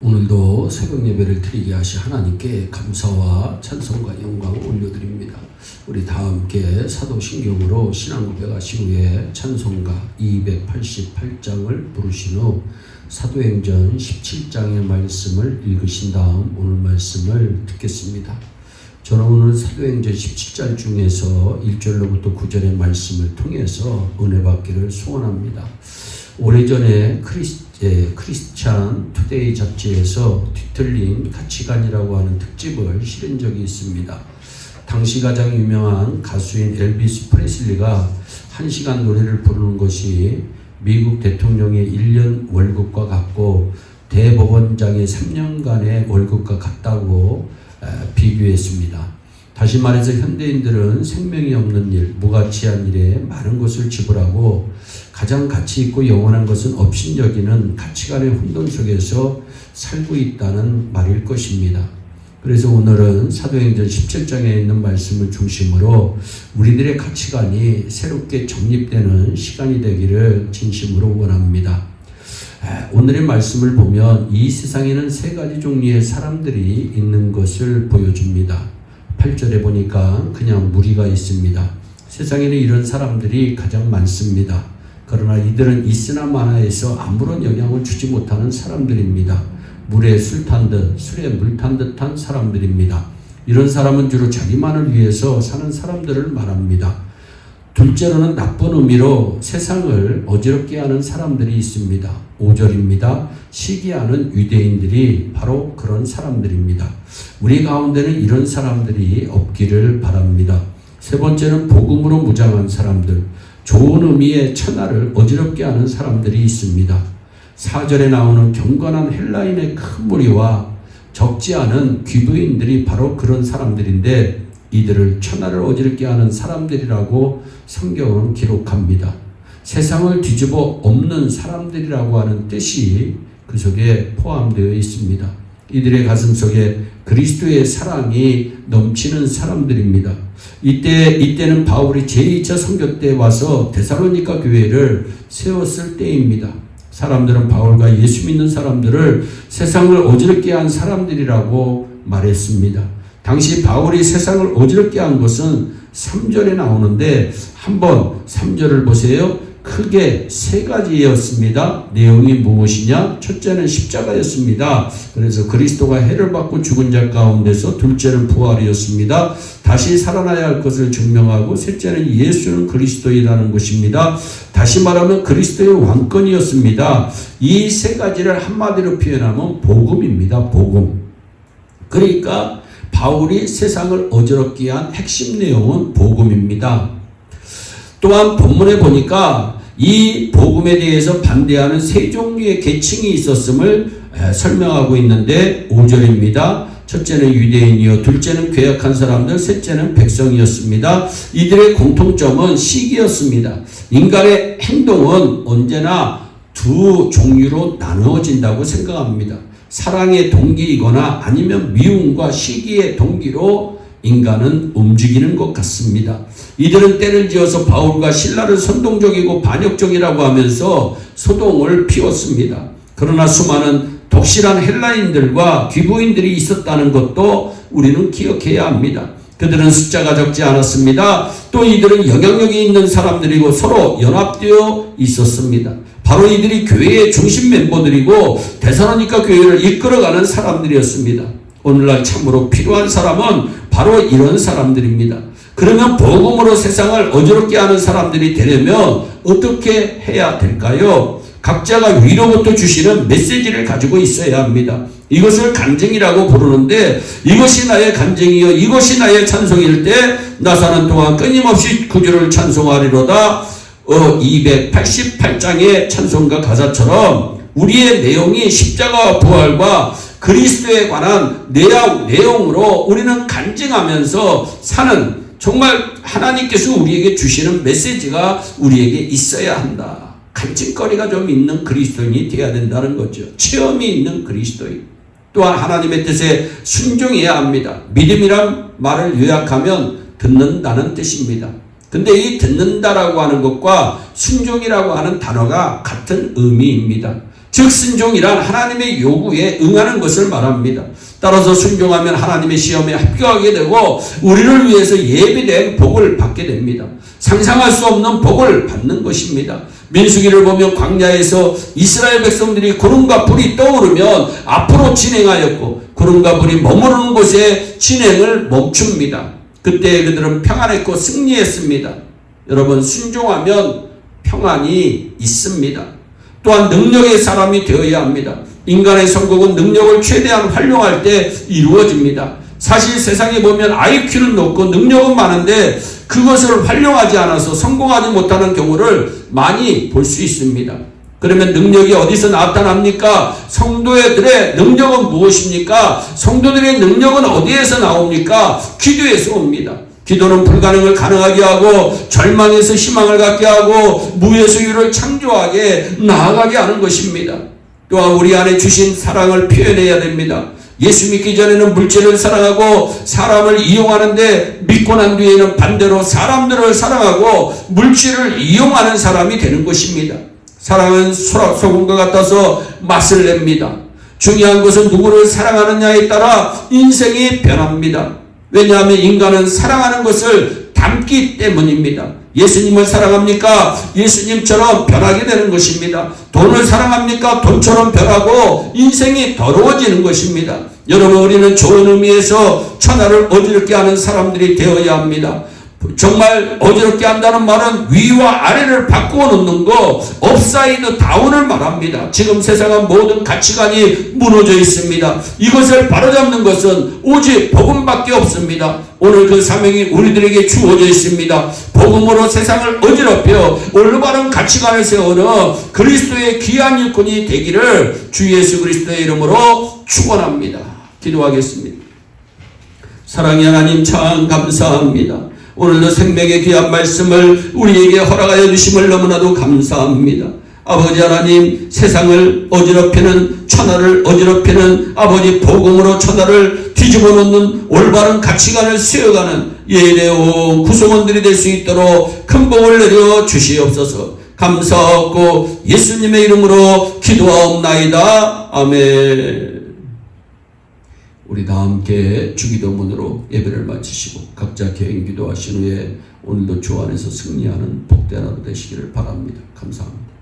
오늘도 새벽 예배를 드리게 하신 하나님께 감사와 찬송과 영광을 올려드립니다. 우리 다 함께 사도신경으로 신앙 고백하신 후에 찬송가 288장을 부르신 후 사도행전 17장의 말씀을 읽으신 다음 오늘 말씀을 듣겠습니다. 저는 오늘 사도행전 17장 중에서 1절로부터 9절의 말씀을 통해서 은혜 받기를 소원합니다. 오래전에 크리스찬 투데이 잡지에서 뒤틀린 가치관이라고 하는 특집을 실은 적이 있습니다. 당시 가장 유명한 가수인 엘비스 프레슬리가 1시간 노래를 부르는 것이 미국 대통령의 1년 월급과 같고 대법원장의 3년간의 월급과 같다고 비교했습니다. 다시 말해서 현대인들은 생명이 없는 일, 무가치한 일에 많은 것을 지불하고 가장 가치 있고 영원한 것은 없인 여기는 가치관의 혼돈 속에서 살고 있다는 말일 것입니다. 그래서 오늘은 사도행전 17장에 있는 말씀을 중심으로 우리들의 가치관이 새롭게 정립되는 시간이 되기를 진심으로 원합니다. 오늘의 말씀을 보면 이 세상에는 세 가지 종류의 사람들이 있는 것을 보여줍니다. 8절에 보니까 그냥 무리가 있습니다. 세상에는 이런 사람들이 가장 많습니다. 그러나 이들은 있으나 마나에서 아무런 영향을 주지 못하는 사람들입니다. 물에 술 탄 듯, 술에 물 탄 듯한 사람들입니다. 이런 사람은 주로 자기만을 위해서 사는 사람들을 말합니다. 둘째로는 나쁜 의미로 세상을 어지럽게 하는 사람들이 있습니다. 5절입니다. 시기하는 유대인들이 바로 그런 사람들입니다. 우리 가운데는 이런 사람들이 없기를 바랍니다. 세 번째는 복음으로 무장한 사람들, 좋은 의미의 천하를 어지럽게 하는 사람들이 있습니다. 4절에 나오는 경건한 헬라인의 큰 무리와 적지 않은 귀부인들이 바로 그런 사람들인데 이들을 천하를 어지럽게 하는 사람들이라고 성경은 기록합니다. 세상을 뒤집어 엎는 사람들이라고 하는 뜻이 그 속에 포함되어 있습니다. 이들의 가슴 속에 그리스도의 사랑이 넘치는 사람들입니다. 이때는 바울이 제2차 선교 때 와서 데살로니가 교회를 세웠을 때입니다. 사람들은 바울과 예수 믿는 사람들을 세상을 어지럽게 한 사람들이라고 말했습니다. 당시 바울이 세상을 어지럽게 한 것은 3절에 나오는데 한번 3절을 보세요. 크게 세 가지였습니다. 내용이 무엇이냐? 첫째는 십자가였습니다. 그래서 그리스도가 해를 받고 죽은 자 가운데서 둘째는 부활이었습니다. 다시 살아나야 할 것을 증명하고 셋째는 예수는 그리스도이라는 것입니다. 다시 말하면 그리스도의 왕권이었습니다. 이 세 가지를 한마디로 표현하면 복음입니다. 복음. 그러니까 바울이 세상을 어지럽게 한 핵심 내용은 복음입니다. 또한 본문에 보니까 이 복음에 대해서 반대하는 세 종류의 계층이 있었음을 설명하고 있는데 5절입니다. 첫째는 유대인이요, 둘째는 괴약한 사람들, 셋째는 백성이었습니다. 이들의 공통점은 시기였습니다. 인간의 행동은 언제나 두 종류로 나누어진다고 생각합니다. 사랑의 동기이거나 아니면 미움과 시기의 동기로 인간은 움직이는 것 같습니다. 이들은 때를 지어서 바울과 실라를 선동적이고 반역적이라고 하면서 소동을 피웠습니다. 그러나 수많은 독실한 헬라인들과 귀부인들이 있었다는 것도 우리는 기억해야 합니다. 그들은 숫자가 적지 않았습니다. 또 이들은 영향력이 있는 사람들이고 서로 연합되어 있었습니다. 바로 이들이 교회의 중심 멤버들이고 데살로니가 교회를 이끌어가는 사람들이었습니다. 오늘날 참으로 필요한 사람은 바로 이런 사람들입니다. 그러면 복음으로 세상을 어지럽게 하는 사람들이 되려면 어떻게 해야 될까요? 각자가 위로부터 주시는 메시지를 가지고 있어야 합니다. 이것을 간증이라고 부르는데 이것이 나의 간증이요 이것이 나의 찬송일 때 나 사는 동안 끊임없이 그 주를 찬송하리로다. 288장의 찬송가 가사처럼 우리의 내용이 십자가와 부활과 그리스도에 관한 내용으로 우리는 간증하면서 사는 정말 하나님께서 우리에게 주시는 메시지가 우리에게 있어야 한다. 간증거리가 좀 있는 그리스도인이 되어야 된다는 거죠. 체험이 있는 그리스도인. 또한 하나님의 뜻에 순종해야 합니다. 믿음이란 말을 요약하면 듣는다는 뜻입니다. 근데 이 듣는다라고 하는 것과 순종이라고 하는 단어가 같은 의미입니다. 즉 순종이란 하나님의 요구에 응하는 것을 말합니다. 따라서 순종하면 하나님의 시험에 합격하게 되고 우리를 위해서 예비된 복을 받게 됩니다. 상상할 수 없는 복을 받는 것입니다. 민수기를 보면 광야에서 이스라엘 백성들이 구름과 불이 떠오르면 앞으로 진행하였고 구름과 불이 머무르는 곳에 진행을 멈춥니다. 그때 그들은 평안했고 승리했습니다. 여러분, 순종하면 평안이 있습니다. 또한 능력의 사람이 되어야 합니다. 인간의 성공은 능력을 최대한 활용할 때 이루어집니다. 사실 세상에 보면 IQ는 높고 능력은 많은데 그것을 활용하지 않아서 성공하지 못하는 경우를 많이 볼 수 있습니다. 그러면 능력이 어디서 나타납니까? 성도들의 능력은 무엇입니까? 성도들의 능력은 어디에서 나옵니까? 기도에서 옵니다. 기도는 불가능을 가능하게 하고 절망에서 희망을 갖게 하고 무에서 유를 창조하게 나아가게 하는 것입니다. 또한 우리 안에 주신 사랑을 표현해야 됩니다. 예수 믿기 전에는 물질을 사랑하고 사람을 이용하는데 믿고 난 뒤에는 반대로 사람들을 사랑하고 물질을 이용하는 사람이 되는 것입니다. 사랑은 소금과 같아서 맛을 냅니다. 중요한 것은 누구를 사랑하느냐에 따라 인생이 변합니다. 왜냐하면 인간은 사랑하는 것을 닮기 때문입니다. 예수님을 사랑합니까? 예수님처럼 변하게 되는 것입니다. 돈을 사랑합니까? 돈처럼 변하고 인생이 더러워지는 것입니다. 여러분, 우리는 좋은 의미에서 천하를 어지럽게 하는 사람들이 되어야 합니다. 정말 어지럽게 한다는 말은 위와 아래를 바꾸어 놓는 거, 업사이드 다운을 말합니다. 지금 세상은 모든 가치관이 무너져 있습니다. 이것을 바로잡는 것은 오직 복음밖에 없습니다. 오늘 그 사명이 우리들에게 주어져 있습니다. 복음으로 세상을 어지럽혀 올바른 가치관을 세우는 그리스도의 귀한 일꾼이 되기를 주 예수 그리스도의 이름으로 축원합니다. 기도하겠습니다. 사랑의 하나님, 참 감사합니다. 오늘도 생명의 귀한 말씀을 우리에게 허락하여 주심을 너무나도 감사합니다. 아버지 하나님, 세상을 어지럽히는, 천하를 어지럽히는 아버지 복음으로 천하를 뒤집어 놓는 올바른 가치관을 세워가는 예배온 구성원들이 될 수 있도록 큰 복을 내려 주시옵소서. 감사하고 예수님의 이름으로 기도하옵나이다. 아멘. 우리 다 함께 주기도문으로 예배를 마치시고 각자 개인 기도하신 후에 오늘도 주 안에서 승리하는 복된 하루 되시기를 바랍니다. 감사합니다.